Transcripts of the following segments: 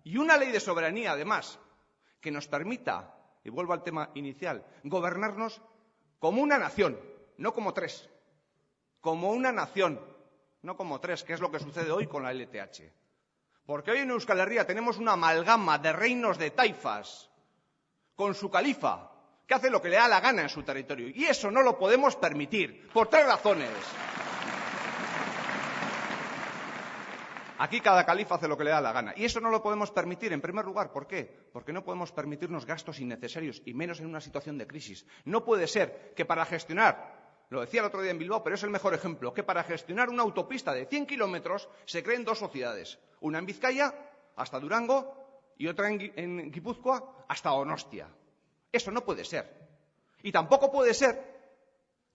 Y una ley de soberanía, además, que nos permita, y vuelvo al tema inicial, gobernarnos como una nación, no como tres. Como una nación, no como tres, que es lo que sucede hoy con la LTH. Porque hoy en Euskal Herria tenemos una amalgama de reinos de taifas, con su califa, que hace lo que le da la gana en su territorio. Y eso no lo podemos permitir, por tres razones. Aquí cada califa hace lo que le da la gana. Y eso no lo podemos permitir, en primer lugar. ¿Por qué? Porque no podemos permitirnos gastos innecesarios, y menos en una situación de crisis. No puede ser que para gestionar, lo decía el otro día en Bilbao, pero es el mejor ejemplo, que para gestionar una autopista de 100 kilómetros se creen dos sociedades. Una en Vizcaya, hasta Durango, y otra en Guipúzcoa, hasta Donostia. Eso no puede ser. Y tampoco puede ser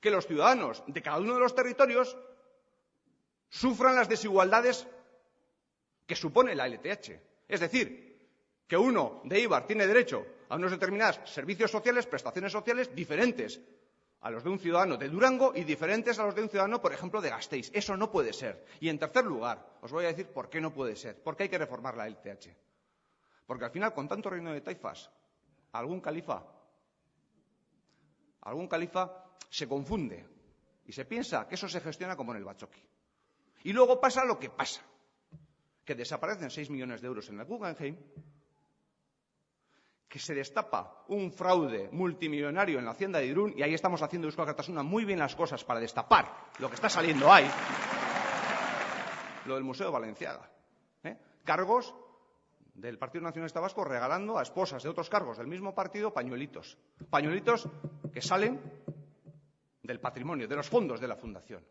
que los ciudadanos de cada uno de los territorios sufran las desigualdades que supone la LTH. Es decir, que uno de Eibar tiene derecho a unos determinados servicios sociales, prestaciones sociales diferentes a los de un ciudadano de Durango y diferentes a los de un ciudadano, por ejemplo, de Gasteiz. Eso no puede ser. Y en tercer lugar, os voy a decir por qué no puede ser. Porque hay que reformar la LTH. Porque al final, con tanto reino de taifas, algún califa se confunde y se piensa que eso se gestiona como en el Bachoqui. Y luego pasa lo que pasa. Que desaparecen 6 millones de euros en el Guggenheim, que se destapa un fraude multimillonario en la Hacienda de Irún, y ahí estamos haciendo Eusko Alkartasuna muy bien las cosas para destapar lo que está saliendo ahí, lo del Museo Balenciaga. Cargos del Partido Nacionalista Vasco regalando a esposas de otros cargos del mismo partido pañuelitos que salen del patrimonio, de los fondos de la Fundación.